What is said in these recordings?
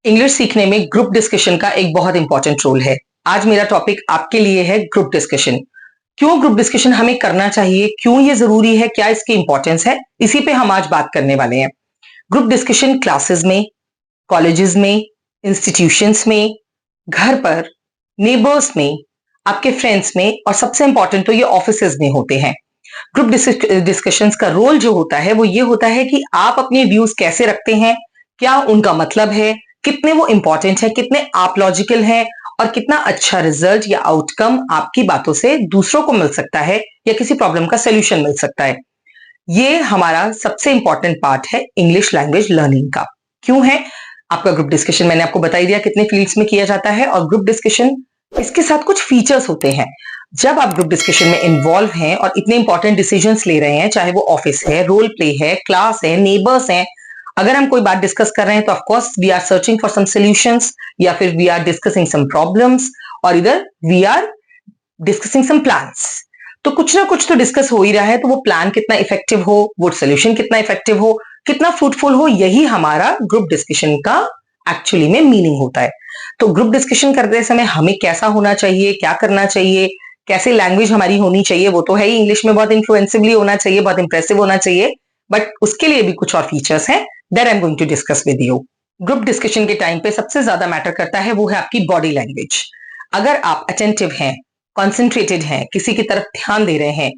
English सीखने में group discussion का एक बहुत इंपॉर्टेंट रोल है। आज मेरा टॉपिक आपके लिए है ग्रुप डिस्कशन। क्यों ग्रुप डिस्कशन हमें करना चाहिए, क्यों ये जरूरी है, क्या इसकी इंपॉर्टेंस है, इसी पे हम आज बात करने वाले हैं। ग्रुप डिस्कशन क्लासेस में, कॉलेजेस में, इंस्टीट्यूशंस में, घर पर, नेबर्स में, आपके फ्रेंड्स में और सबसे इंपॉर्टेंट तो ये ऑफिसेज में होते हैं। ग्रुप डिस्कशंस का रोल जो होता है वो ये होता है कि आप अपने व्यूज कैसे रखते हैं, क्या उनका मतलब है, कितने वो इंपॉर्टेंट है, कितने आप लॉजिकल हैं और कितना अच्छा रिजल्ट या आउटकम आपकी बातों से दूसरों को मिल सकता है या किसी प्रॉब्लम का सोल्यूशन मिल सकता है। ये हमारा सबसे इंपॉर्टेंट पार्ट है इंग्लिश लैंग्वेज लर्निंग का। क्यों है? आपका ग्रुप डिस्कशन मैंने आपको बता ही दिया कितने फील्ड्स में किया जाता है, और ग्रुप डिस्कशन इसके साथ कुछ फीचर्स होते हैं। जब आप ग्रुप डिस्कशन में इन्वॉल्व हैं और इतने इंपॉर्टेंट डिसीजंस ले रहे हैं, चाहे वो ऑफिस है, रोल प्ले है, क्लास है, नेबर्स हैं, अगर हम कोई बात डिस्कस कर रहे हैं तो of course we are searching for some solutions, या फिर we are discussing some problems, और इधर we are discussing some plans. तो कुछ ना कुछ तो डिस्कस हो ही रहा है, तो वो प्लान कितना इफेक्टिव हो, वो सोल्यूशन कितना इफेक्टिव हो, कितना फ्रूटफुल हो, यही हमारा ग्रुप डिस्कशन का एक्चुअली में मीनिंग होता है। तो ग्रुप डिस्कशन करते समय हमें कैसा होना चाहिए, क्या करना चाहिए, कैसे लैंग्वेज हमारी होनी चाहिए, वो तो है ही, इंग्लिश में बहुत इन्फ्लुएंसिवली होना चाहिए, बहुत इंप्रेसिव होना चाहिए, बट उसके लिए भी कुछ और फीचर्स हैं that I am going to discuss with you. Group discussion के टाइम पे सबसे ज्यादा मैटर करता है वो है आपकी बॉडी लैंग्वेज। अगर आप अटेंटिव हैं, कॉन्सेंट्रेटेड हैं, किसी की तरफ ध्यान दे रहे हैं,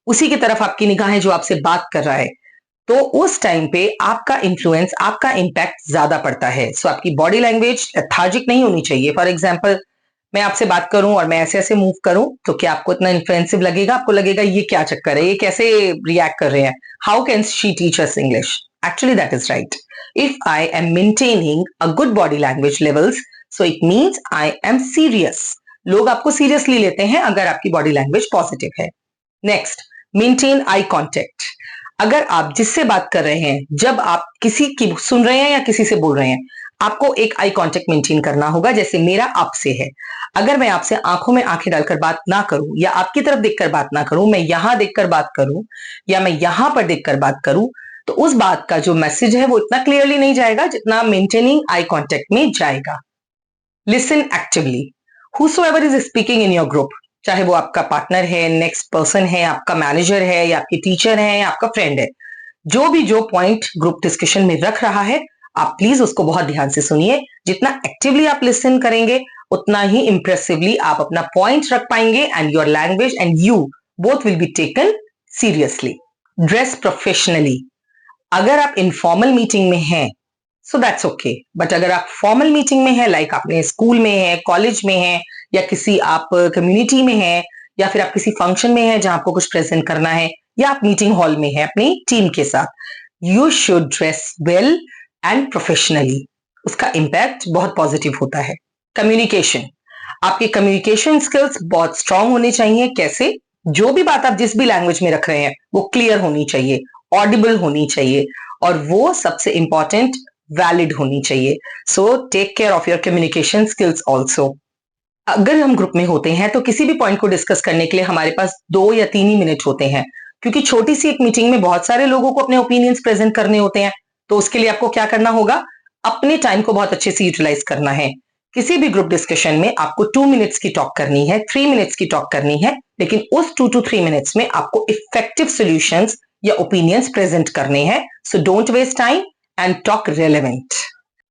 उसी की तरफ आपकी निगाहें जो आपसे बात कर रहा है, तो उस टाइम पे आपका इन्फ्लुएंस, आपका इंपैक्ट ज्यादा पड़ता है। सो आपकी बॉडी लैंग्वेज लेथार्जिक नहीं होनी चाहिए। फॉर एग्जाम्पल, मैं आपसे बात करूं और मैं ऐसे ऐसे मूव करूं, तो क्या आपको इतना इन्फ्लुएंसिव लगेगा? आपको लगेगा ये क्या चक्कर है, ये कैसे रिएक्ट कर रहे हैं, how can she teach us English? Actually that is right. If I am maintaining a good body language levels, so it means I am serious. लोग आपको सीरियसली लेते हैं अगर आपकी बॉडी लैंग्वेज पॉजिटिव है। Next, maintain eye contact. अगर आप जिससे बात कर रहे हैं, जब आप किसी की सुन रहे हैं या किसी से बोल रहे हैं, आपको एक आई कांटेक्ट मेंटेन करना होगा। जैसे मेरा आपसे है, अगर मैं आपसे आंखों में आंखें डालकर बात ना करूं, या आपकी तरफ देखकर बात ना करूं, मैं यहां देखकर बात करूं या मैं यहां पर देखकर बात करूं, तो उस बात का जो मैसेज है वो इतना क्लियरली नहीं जाएगा जितना मेंटेनिंग आई कांटेक्ट में जाएगा। Listen actively. हुसोएवर is speaking in your group, चाहे वो आपका पार्टनर है, नेक्स्ट पर्सन है, आपका मैनेजर है, या आपकी टीचर है, या आपका फ्रेंड है, जो भी जो पॉइंट ग्रुप डिस्कशन में रख रहा है, आप प्लीज उसको बहुत ध्यान से सुनिए। जितना एक्टिवली आप लिसन करेंगे, उतना ही इंप्रेसिवली आप अपना पॉइंट रख पाएंगे, and your language and you both will be taken seriously. Dress professionally. अगर आप इनफॉर्मल मीटिंग में हैं, सो दैट्स ओके, बट अगर आप फॉर्मल मीटिंग में है, लाइक आपने स्कूल में है, कॉलेज में है, या किसी आप कम्युनिटी में है, या फिर आप किसी फंक्शन में है जहां आपको कुछ प्रेजेंट करना है, या आप मीटिंग हॉल में है अपनी टीम के साथ, you should dress well and professionally. उसका इम्पैक्ट बहुत पॉजिटिव होता है। कम्युनिकेशन। आपके कम्युनिकेशन स्किल्स बहुत स्ट्रांग होने चाहिए। कैसे? जो भी बात आप जिस भी लैंग्वेज में रख रहे हैं वो क्लियर होनी चाहिए, ऑडिबल होनी चाहिए, और वो सबसे इंपॉर्टेंट वैलिड होनी चाहिए। So take care of your communication skills also. अगर हम ग्रुप में होते हैं तो किसी भी पॉइंट को डिस्कस करने के लिए हमारे पास 2 या 3 ही मिनट होते हैं, क्योंकि छोटी सी एक मीटिंग में बहुत सारे लोगों को अपने ओपिनियंस प्रेजेंट करने होते हैं। तो उसके लिए आपको क्या करना होगा? अपने टाइम को बहुत अच्छे से यूटिलाइज करना है। किसी भी ग्रुप डिस्कशन में आपको 2 मिनट्स की टॉक करनी है, 3 मिनट्स की टॉक करनी है, लेकिन उस 2 to 3 मिनट्स में आपको इफेक्टिव सॉल्यूशंस या ओपिनियंस प्रेजेंट करने हैं। So don't waste time and talk relevant.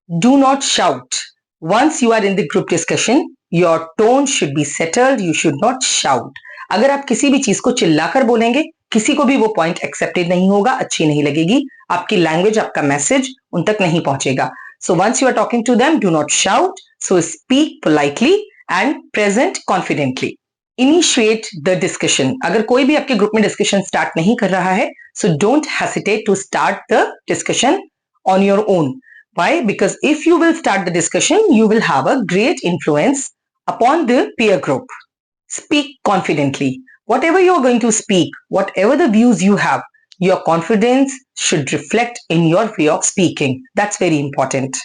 Do not shout. Once you are in the group discussion, your tone should be settled. You should not shout. अगर आप किसी भी चीज को चिल्लाकर बोलेंगे, किसी को भी वो पॉइंट एक्सेप्टेड नहीं होगा, अच्छी नहीं लगेगी, आपकी लैंग्वेज, आपका मैसेज उन तक नहीं पहुंचेगा। So once you are talking to them, do not shout. So speak politely and present confidently. Initiate the discussion. अगर कोई भी आपके ग्रुप में डिस्कशन स्टार्ट नहीं कर रहा है, so don't hesitate to start the discussion on your own. Why? Because if you will start the discussion, you will have a great influence upon the peer group. Speak confidently. Whatever you are going to speak, whatever the views you have, your confidence should reflect in your way of speaking. That's very important.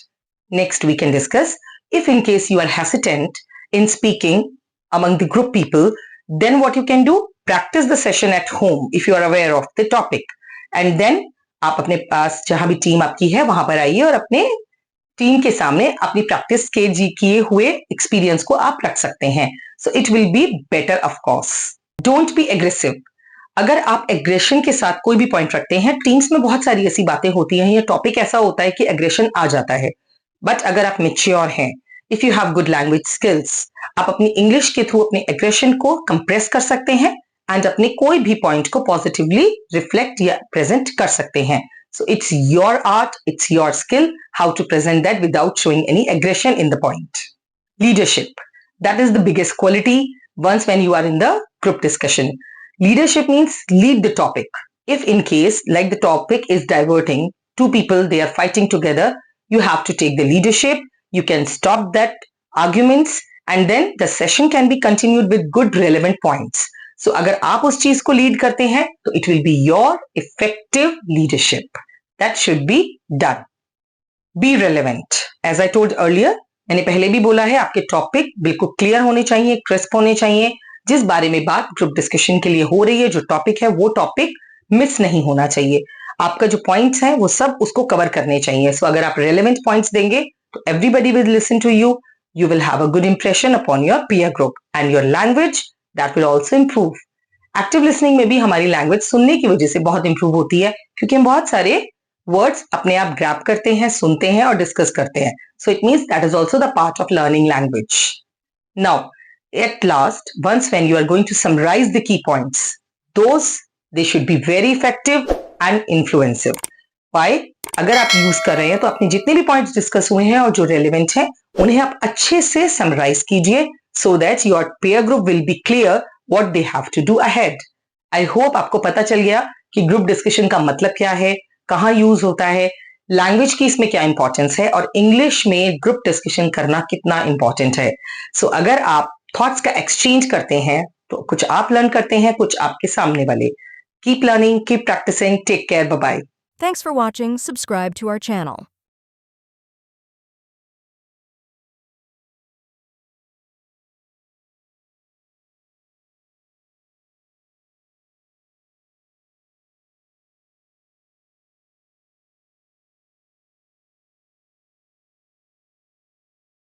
Next, we can discuss, if in case you are hesitant in speaking among the group people, then what you can do? Practice the session at home if you are aware of the topic. And then आप अपने पास जहां भी team आपकी है वहां पर आइए और अपने टीम के सामने अपनी प्रैक्टिस के किए हुए एक्सपीरियंस को आप रख सकते हैं, so it will be better of course. Don't be aggressive. अगर आप एग्रेशन के साथ कोई भी पॉइंट रखते हैं, टीम्स में बहुत सारी ऐसी बातें होती हैं, ये टॉपिक ऐसा होता है कि एग्रेशन आ जाता है, बट अगर आप मेच्योर हैं, if you have good language skills, आप अपनी इंग्लिश के थ्रू अपने एग्रेशन को कंप्रेस कर सकते हैं एंड अपने कोई भी पॉइंट को पॉजिटिवली रिफ्लेक्ट या प्रेजेंट कर सकते हैं। So it's your art, it's your skill how to present that without showing any aggression in the point. Leadership. That is the biggest quality once when you are in the group discussion. Leadership means lead the topic. If in case like the topic is diverting, two people they are fighting together, you have to take the leadership. You can stop that arguments and then the session can be continued with good relevant points. So अगर आप उस चीज को lead करते हैं तो it will be your effective leadership that should be done. Be relevant. As I told earlier, मैंने पहले भी बोला है, आपके टॉपिक बिल्कुल क्लियर होने चाहिए, क्रिस्प होने चाहिए। जिस बारे में बात ग्रुप डिस्कशन के लिए हो रही है, जो टॉपिक है वो टॉपिक मिस नहीं होना चाहिए। आपका जो पॉइंट्स हैं वो सब उसको कवर करने चाहिए। सो अगर आप रेलेवेंट पॉइंट्स देंगे तो everybody will listen to you, you will have a good impression upon your peer group and your language that will also improve. Active listening में भी हमारी लैंग्वेज सुनने की वजह से बहुत इंप्रूव होती है, क्योंकि हम बहुत सारे वर्ड्स अपने आप ग्रैब करते हैं, सुनते हैं और डिस्कस करते हैं। So it means that is also the part of learning language. Now, at last, once when you are going to summarize the key points, those they should be very effective and influensive. Why? अगर आप use कर रहे हैं तो अपने जितने भी points discuss हुए हैं और जो रेलिवेंट हैं उन्हें आप अच्छे से समराइज कीजिए, so that your pair group will be clear what they have to do ahead. I hope आपको पता चल गया कि ग्रुप डिस्कशन का मतलब क्या है, कहाँ यूज होता है, लैंग्वेज की इसमें क्या इंपॉर्टेंस है और इंग्लिश में ग्रुप डिस्कशन करना कितना इंपॉर्टेंट है। सो अगर आप थॉट्स का एक्सचेंज करते हैं तो कुछ आप लर्न करते हैं, कुछ आपके सामने वाले। Keep learning, keep practising, take care, bye bye. Thanks for watching. Subscribe to our channel.